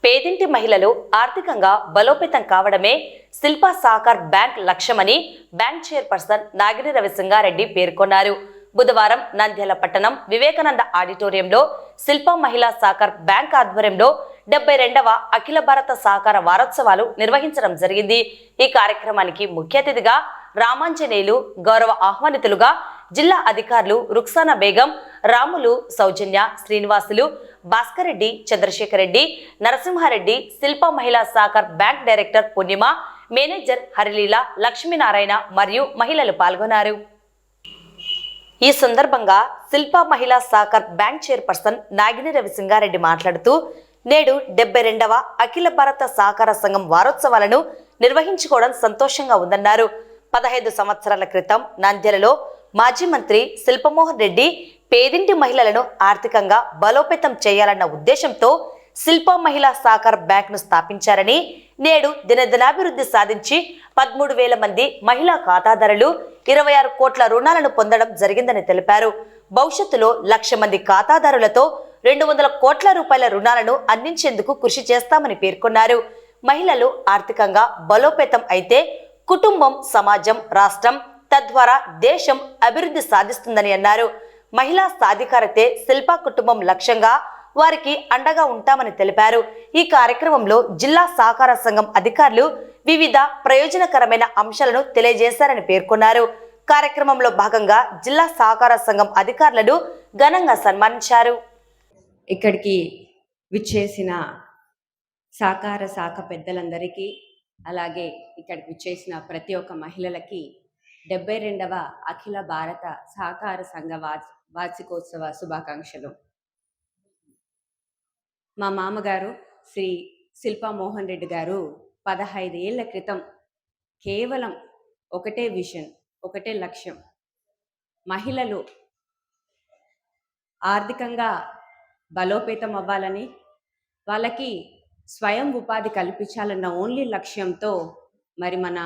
పేదింటి మహిళలు ఆర్థికంగా బలోపేతం కావడమే శిల్పా సహకార్ బ్యాంక్ లక్ష్యమని బ్యాంక్ చైర్పర్సన్ నాగిని రవిసింగారెడ్డి పేర్కొన్నారు. బుధవారం నంద్యాల పట్టణం వివేకానంద ఆడిటోరియంలో శిల్పా మహిళా సహకార్ బ్యాంక్ ఆధ్వర్యంలో 72వ అఖిల భారత సహకార వారోత్సవాలు నిర్వహించడం జరిగింది. ఈ కార్యక్రమానికి ముఖ్య అతిథిగా రామాంజనేయులు, గౌరవ ఆహ్వానితులుగా జిల్లా అధికారులు రుక్సానా బేగం, రాములు, సౌజన్య, శ్రీనివాసులు, భాస్కర్ రెడ్డి, చంద్రశేఖర్ రెడ్డి, నరసింహారెడ్డి, శిల్పా మహిళా సహకార్ బ్యాంక్ డైరెక్టర్ పూర్ణిమ, మేనేజర్ హరిలీల, లక్ష్మీనారాయణ మరియు మహిళలు పాల్గొన్నారు. ఈ సందర్భంగా శిల్పా మహిళా సహకార్ బ్యాంక్ చైర్పర్సన్ నాగిని రవిసింగారెడ్డి మాట్లాడుతూ, నేడు 72వ అఖిల భారత సహకార సంఘం వారోత్సవాలను నిర్వహించుకోవడం సంతోషంగా ఉందన్నారు. 15 సంవత్సరాల క్రితం నంద్యాలలో మాజీ మంత్రి శిల్పమోహన్ రెడ్డి పేదింటి మహిళలను ఆర్థికంగా బలోపేతం చేయాలన్న ఉద్దేశంతో శిల్పా మహిళా సహకార్ బ్యాంక్ను స్థాపించారని, నేడు దినదినాభివృద్ధి సాధించి 13,000 మంది మహిళా ఖాతాదారులు 26 కోట్ల రుణాలను పొందడం జరిగిందని తెలిపారు. భవిష్యత్తులో 1,00,000 మంది ఖాతాదారులతో 200 కోట్ల రూపాయల రుణాలను అందించేందుకు కృషి చేస్తామని పేర్కొన్నారు. మహిళలు ఆర్థికంగా బలోపేతం అయితే కుటుంబం, సమాజం, రాష్ట్రం, తద్వారా దేశం అభివృద్ధి సాధిస్తుందని అన్నారు. మహిళా సాధికారతే శిల్పా కుటుంబం లక్ష్యంగా వారికి అండగా ఉంటామని తెలిపారు. ఈ కార్యక్రమంలో జిల్లా సహకార సంఘం అధికారులు వివిధ ప్రయోజనకరమైన అంశాలను తెలియజేశారని పేర్కొన్నారు. కార్యక్రమంలో భాగంగా జిల్లా సహకార సంఘం అధికారులను ఘనంగా సన్మానించారు. ఇక్కడికి విచ్చేసిన సహకార శాఖ పెద్దలందరికీ, అలాగే ఇక్కడికి విచ్చేసిన ప్రతి ఒక్క మహిళలకి 72వ అఖిల భారత సహకార సంఘ వార్షికోత్సవ శుభాకాంక్షలు. మా మామగారు శ్రీ శిల్పా మోహన్ రెడ్డి గారు 15 ఏళ్ల క్రితం కేవలం ఒకటే విజన్, ఒకటే లక్ష్యం, మహిళలు ఆర్థికంగా బలోపేతం అవ్వాలని, వాళ్ళకి స్వయం ఉపాధి కల్పించాలన్న ఓన్లీ లక్ష్యంతో మరి మన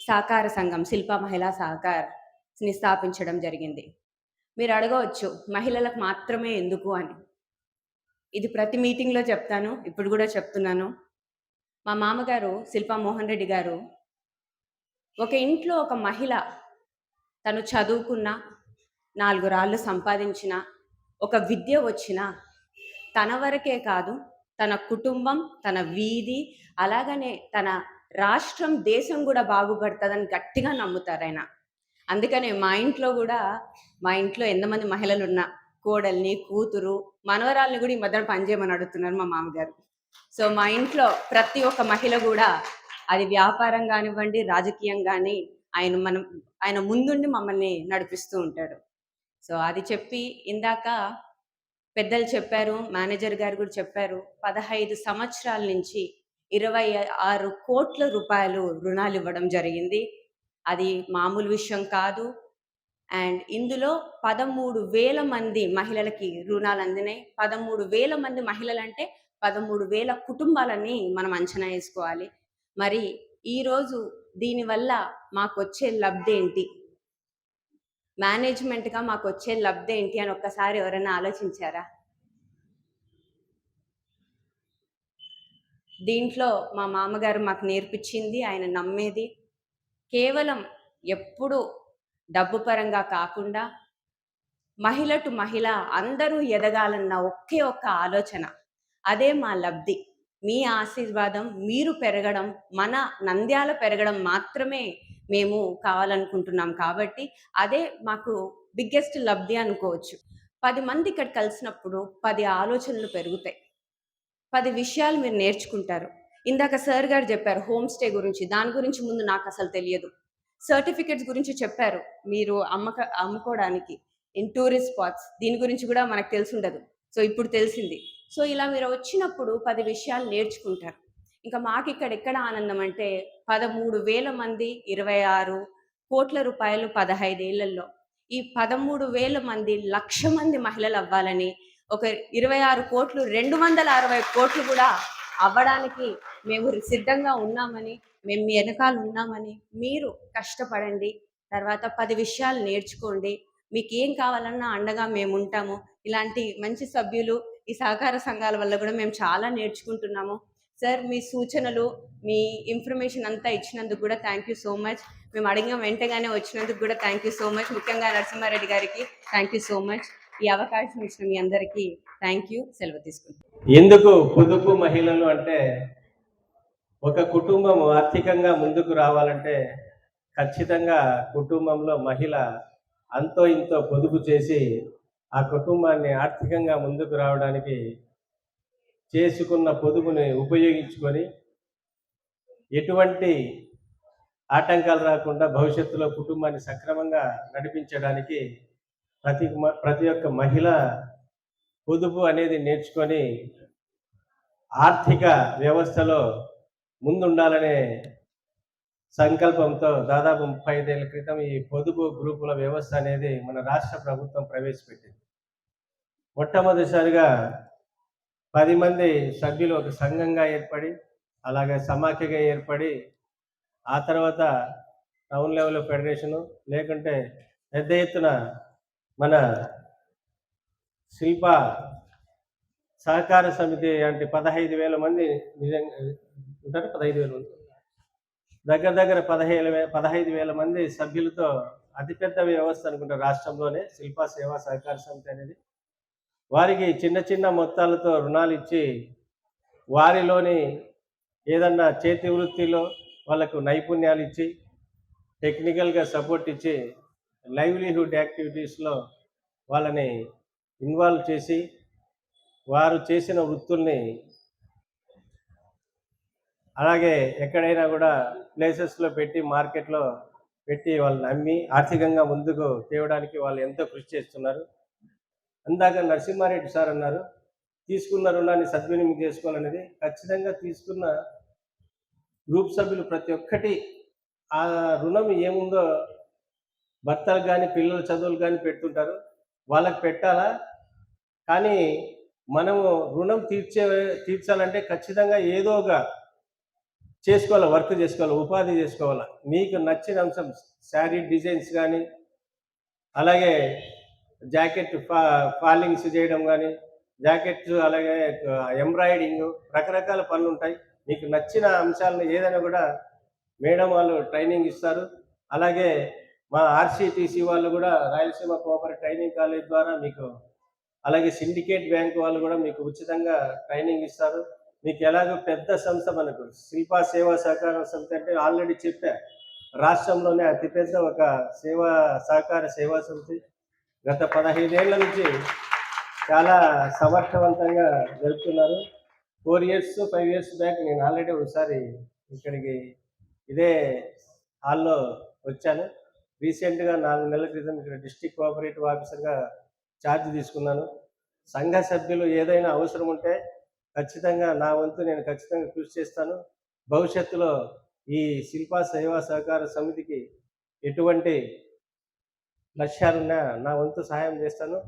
సహకార సంఘం శిల్పా మహిళా సహకార్ని స్థాపించడం జరిగింది. మీరు అడగవచ్చు, మహిళలకు మాత్రమే ఎందుకు అని. ఇది ప్రతి మీటింగ్లో చెప్తాను, ఇప్పుడు కూడా చెప్తున్నాను. మా మామగారు శిల్పా మోహన్ రెడ్డి గారు ఒక ఇంట్లో ఒక మహిళ తను చదువుకున్న, 4 రాళ్ళు సంపాదించిన, ఒక విద్య వచ్చిన, తన వరకే కాదు తన కుటుంబం, తన వీధి, అలాగనే తన రాష్ట్రం, దేశం కూడా బాగుపడుతుందని గట్టిగా నమ్ముతారు ఆయన. అందుకనే మా ఇంట్లో ఎంతమంది మహిళలు ఉన్నా కోడల్ని, కూతురు, మనవరాల్ని కూడా ఈ మధ్యన పనిచేయమని అడుగుతున్నారు మా మామగారు. సో మా ఇంట్లో ప్రతి ఒక్క మహిళ కూడా, అది వ్యాపారం కానివ్వండి, రాజకీయం కానీ, ఆయన ముందుండి మమ్మల్ని నడిపిస్తూ ఉంటాడు. సో అది చెప్పి ఇందాక పెద్దలు చెప్పారు, మేనేజర్ గారు కూడా చెప్పారు, 15 సంవత్సరాల నుంచి 26 కోట్ల రూపాయలు రుణాలు ఇవ్వడం జరిగింది. అది మామూలు విషయం కాదు. అండ్ ఇందులో 13,000 మంది మహిళలకి రుణాలు అందినాయి. 13,000 మంది మహిళలంటే 13,000 కుటుంబాలని మనం అంచనా వేసుకోవాలి. మరి ఈరోజు దీనివల్ల మాకు వచ్చే లబ్ధి ఏంటి, మేనేజ్మెంట్గా మాకు వచ్చే లబ్ధి ఏంటి అని ఒక్కసారి ఎవరైనా ఆలోచించారా? దీంట్లో మా మామగారు మాకు నేర్పించింది, ఆయన నమ్మేది కేవలం ఎప్పుడు డబ్బు పరంగా కాకుండా మహిళ టు మహిళ అందరూ ఎదగాలన్న ఒకే ఒక్క ఆలోచన. అదే మా లబ్ధి. మీ ఆశీర్వాదం, మీరు పెరగడం, మన నంద్యాల పెరగడం మాత్రమే మేము కావాలనుకుంటున్నాం. కాబట్టి అదే మాకు బిగ్గెస్ట్ లబ్ధి అనుకోవచ్చు. 10 మంది ఇక్కడ కలిసినప్పుడు 10 ఆలోచనలు పెరుగుతాయి, 10 విషయాలు మీరు నేర్చుకుంటారు. ఇందాక సార్ గారు చెప్పారు హోమ్ స్టే గురించి, దాని గురించి ముందు నాకు అసలు తెలియదు. సర్టిఫికెట్స్ గురించి చెప్పారు, మీరు అమ్ముకోవడానికి ఇన్ టూరిస్ట్ స్పాట్స్, దీని గురించి కూడా మనకు తెలిసి ఉండదు. సో ఇప్పుడు తెలిసింది. సో ఇలా మీరు వచ్చినప్పుడు 10 విషయాలు నేర్చుకుంటారు. ఇంకా మాకు ఎక్కడ ఆనందం అంటే 13,000 మంది 26 కోట్ల రూపాయలు 15 ఏళ్లలో, ఈ 13,000 మంది 1,00,000 మంది మహిళలు అవ్వాలని, ఒక 26 కోట్లు 260 కోట్లు కూడా అవ్వడానికి మేము సిద్ధంగా ఉన్నామని, మేము మీ వెనకాల ఉన్నామని. మీరు కష్టపడండి, తర్వాత 10 విషయాలు నేర్చుకోండి, మీకు ఏం కావాలన్నా అండగా మేము ఉంటాము. ఇలాంటి మంచి సభ్యులు, ఈ సహకార సంఘాల వల్ల కూడా మేము చాలా నేర్చుకుంటున్నాము. సార్ మీ సూచనలు, మీ ఇన్ఫర్మేషన్ అంతా ఇచ్చినందుకు కూడా థ్యాంక్ యూ సో మచ్. మేము అడిగిన వెంటనే వచ్చినందుకు కూడా థ్యాంక్ యూ సో మచ్. ముఖ్యంగా నరసింహారెడ్డి గారికి థ్యాంక్ యూ సో మచ్. ఈ అవకాశం ఇచ్చిన మీ అందరికీ థ్యాంక్ యూ. సెలవు తీసుకుంటాం. ఎందుకు పొదుపు మహిళలు అంటే, ఒక కుటుంబం ఆర్థికంగా ముందుకు రావాలంటే ఖచ్చితంగా కుటుంబంలో మహిళ అంతో ఇంతో పొదుపు చేసి ఆ కుటుంబాన్ని ఆర్థికంగా ముందుకు రావడానికి చేసుకున్న పొదుపుని ఉపయోగించుకొని ఎటువంటి ఆటంకాలు రాకుండా భవిష్యత్తులో కుటుంబాన్ని సక్రమంగా నడిపించడానికి ప్రతి ఒక్క మహిళ పొదుపు అనేది నేర్చుకొని ఆర్థిక వ్యవస్థలో ముందుండాలనే సంకల్పంతో దాదాపు 35 ఏళ్ల క్రితం ఈ పొదుపు గ్రూపుల వ్యవస్థ అనేది మన రాష్ట్ర ప్రభుత్వం ప్రవేశపెట్టింది. మొట్టమొదటిసారిగా 10 మంది సభ్యులు ఒక సంఘంగా ఏర్పడి, అలాగే సమాఖ్యగా ఏర్పడి, ఆ తర్వాత టౌన్ లెవెల్ ఫెడరేషను, లేకుంటే పెద్ద ఎత్తున మన శిల్ప సహకార సమితి అంటే 15,000 మంది నిజంగా ఉంటారు. 15,000 మంది దగ్గర 15,000 మంది సభ్యులతో అతిపెద్ద వ్యవస్థ అనుకుంటారు రాష్ట్రంలోనే శిల్ప సేవా సహకార సమితి అనేది. వారికి చిన్న చిన్న మొత్తాలతో రుణాలు ఇచ్చి, వారిలోని ఏదన్నా చేతి వృత్తిలో వాళ్ళకు నైపుణ్యాలు ఇచ్చి, టెక్నికల్గా సపోర్ట్ ఇచ్చి, లైవ్లీహుడ్ యాక్టివిటీస్లో వాళ్ళని ఇన్వాల్వ్ చేసి, వారు చేసిన వృత్తుల్ని అలాగే ఎక్కడైనా కూడా ప్లేసెస్లో పెట్టి, మార్కెట్లో పెట్టి వాళ్ళని అమ్మి ఆర్థికంగా ముందుకు తేవడానికి వాళ్ళు ఎంతో కృషి చేస్తున్నారు. అందాక నరసింహారెడ్డి సార్ అన్నారు, తీసుకున్న రుణాన్ని సద్వినియోగం చేసుకోవాలనేది. ఖచ్చితంగా తీసుకున్న గ్రూప్ సభ్యులు ప్రతి ఒక్కటి ఆ రుణం ఏముందో భర్తలు కానీ పిల్లల చదువులు కానీ పెడుతుంటారు, వాళ్ళకి పెట్టాలా. కానీ మనము రుణం తీర్చాలంటే ఖచ్చితంగా ఏదో ఒక చేసుకోవాలి, వర్క్ చేసుకోవాలి, ఉపాధి చేసుకోవాలి. మీకు నచ్చిన అంశం శారీ డిజైన్స్ కానీ, అలాగే జాకెట్ ఫాలింగ్స్ చేయడం కానీ, జాకెట్స్, అలాగే ఎంబ్రాయిడింగ్, రకరకాల పనులు ఉంటాయి. మీకు నచ్చిన అంశాలను ఏదైనా కూడా మేడం వాళ్ళు ట్రైనింగ్ ఇస్తారు. అలాగే మా ఆర్సిటిసి వాళ్ళు కూడా రాయలసీమ కోఆపరేటివ్ ట్రైనింగ్ కాలేజ్ ద్వారా మీకు, అలాగే సిండికేట్ బ్యాంక్ వాళ్ళు కూడా మీకు ఉచితంగా ట్రైనింగ్ ఇస్తారు. మీకు ఎలాగో పెద్ద సంస్థ మనకు శిల్ప సేవా సహకార సంస్థ అంటే ఆల్రెడీ చెప్పా, రాష్ట్రంలోనే అతిపెద్ద ఒక సహకార సేవా సమితి. గత 15 ఏళ్ల నుంచి చాలా సమర్థవంతంగా జరుపుతున్నారు. 4 years 5 years బ్యాక్ నేను ఆల్రెడీ ఒకసారి ఇక్కడికి ఇదే హాల్లో వచ్చాను. రీసెంట్గా 4 నెలల క్రితం ఇక్కడ డిస్ట్రిక్ట్ కోఆపరేటివ్ ఆఫీసర్గా ఛార్జ్ తీసుకున్నాను. సంఘ సభ్యులు ఏదైనా అవసరం ఉంటే ఖచ్చితంగా నా వంతు నేను ఖచ్చితంగా కృషి చేస్తాను. భవిష్యత్తులో ఈ శిల్ప సేవా సహకార సమితికి ఎటువంటి లక్ష్యాలున్నా నా వంతు సహాయం చేస్తాను.